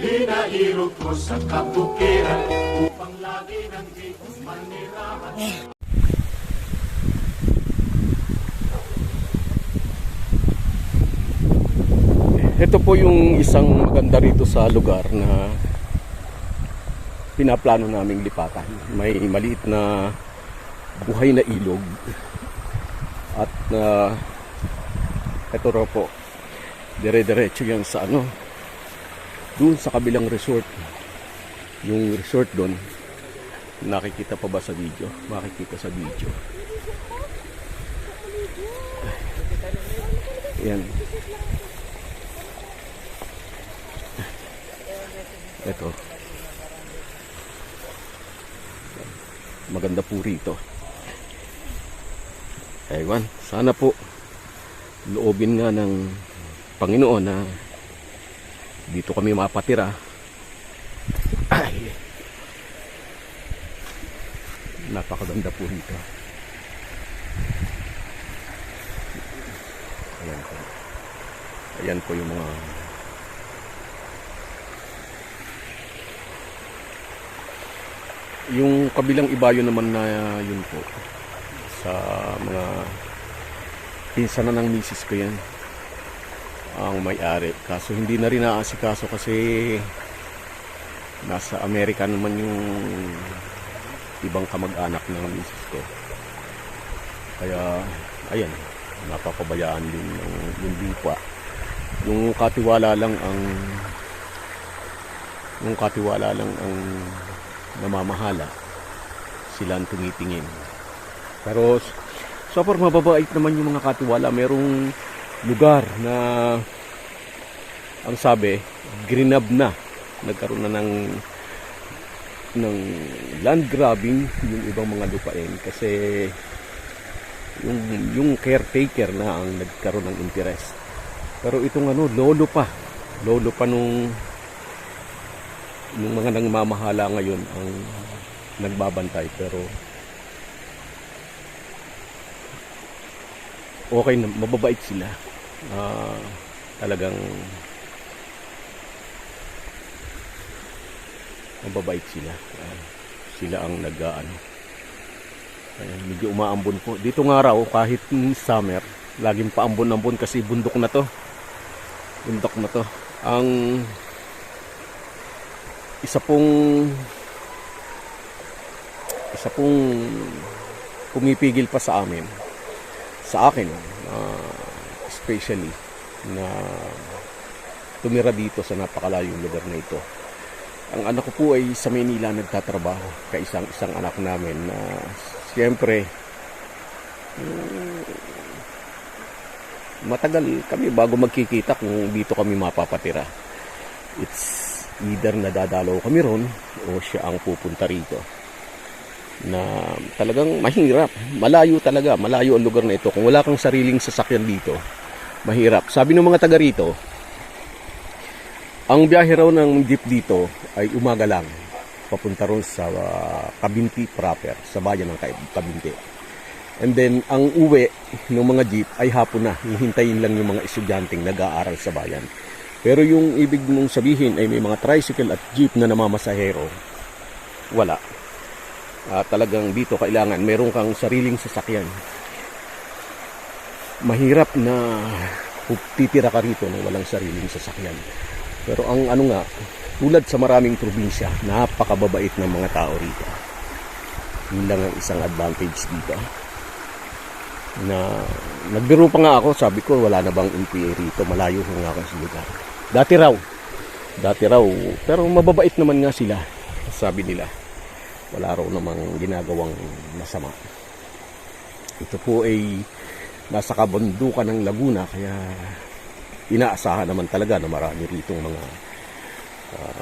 Hinairog ko sa kabukiran upang lagi nang di manirahan. Ito po yung isang maganda rito sa lugar na pinaplano naming lipatan. May maliit na buhay na ilog at ito raw po dire-diretso yan sa doon sa kabilang resort. Yung resort doon, nakikita pa ba sa video? Makikita sa video. Yan. Ito. Maganda po rito. Ewan, sana po loobin nga ng Panginoon na dito kami mapatira. Ay, napakaganda po rito. Ayan po. Ayan po yung mga yung kabilang ibayo naman na yun po sa mga pinsan na ng misis ko yan ang may-ari, kaso hindi na rin naasikaso kasi nasa Amerika naman yung ibang kamag-anak ng misis ko, kaya ayan, napapabayaan din yung lupa. Yung katiwala lang ang namamahala, sila ang tumitingin. Pero so far mababait naman yung mga katiwala. Merong lugar na ang sabi grinab na, nagkaroon na ng land grabbing yung ibang mga lupain kasi yung caretaker na ang nagkaroon ng interest. Pero itong lolo pa nung mga nangmamahala ngayon ang nagbabantay. Pero okay na, mababait sila. Talagang mababait sila. Sila ang medyo umaambon po. Dito nga raw kahit summer, laging paambon-ambon kasi bundok na to. Ang isa pong pumipigil pa sa akin especially na tumira dito sa napakalayong lugar na ito. Ang anak ko po ay sa Manila nagtatrabaho, isang anak namin na siyempre matagal kami bago magkikita kung dito kami mapapatira. It's either nadadalaw kami ron o siya ang pupunta rito. Na talagang mahirap, malayo ang lugar na ito. Kung wala kang sariling sasakyan dito, mahirap. Sabi ng mga taga rito, ang biyahe raw ng jeep dito ay umaga lang, papunta ron sa Kabinti proper, sa bayan ng Kabinti. And then ang uwi ng mga jeep ay hapon na, hihintayin lang yung mga estudyanteng nag-aaral sa bayan. Pero yung ibig mong sabihin ay may mga tricycle at jeep na namamasahero, wala. Talagang dito kailangan meron kang sariling sasakyan. Mahirap na titira ka rito nang walang sariling sasakyan. Pero ang tulad sa maraming probinsya, napakababait ng mga tao rito. Yun lang ang isang advantage dito. Na nagbiro pa nga ako, sabi ko wala na bang NPA rito, malayo nga ako sa lugar. Dati raw, pero mababait naman nga sila, sabi nila. Wala raw namang ginagawang masama. Ito po ay nasa kabundukan ng Laguna, kaya inaasahan naman talaga na marami ritong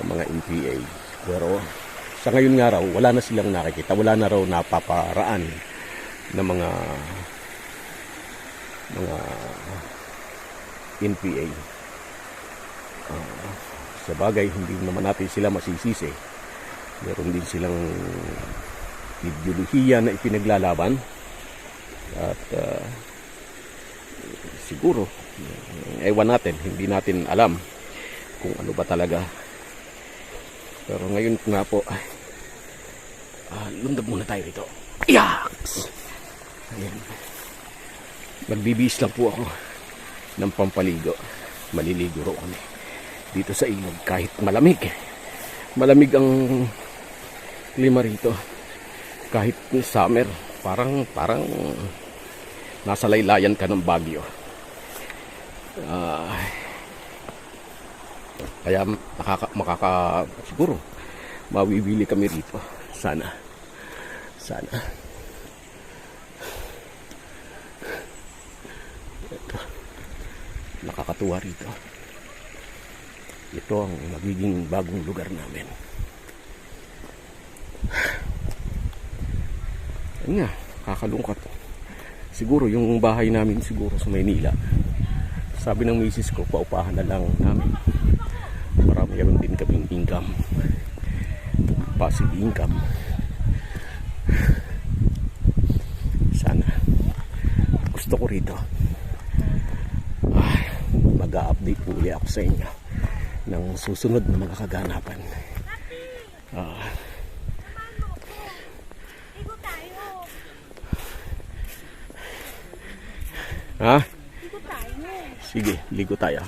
mga NPA. Pero sa ngayon nga raw, wala na silang nakikita, wala na raw napaparaan na mga NPA. Sa bagay, hindi naman natin sila masisisi. Meron din silang ideolohiya na ipinaglalaban. At siguro, ewan natin, hindi natin alam kung ano ba talaga Pero ngayon nga po, lundab muna tayo rito. Yaks! Ayan. Magbibihis lang po ako ng pampaligo. Maliligo ro kami dito sa ilog kahit malamig. Malamig ang klima rito. Kahit summer, parang nasa laylayan ka ng Baguio. Kaya siguro mawibili kami rito. Sana. Ito. Nakakatuwa rito. Ito ang magiging bagong lugar namin. Ayun nga, kakalungkot. Siguro yung bahay namin siguro sa Maynila. Sabi ng misis ko, paupahan na lang namin. Para mayroon din kaming income. Passive income. Sana. Gusto ko rito. Mag-a-update po ulit ako sa inyo ng susunod na mga kaganapan. Ha? Sige, ligo tayo.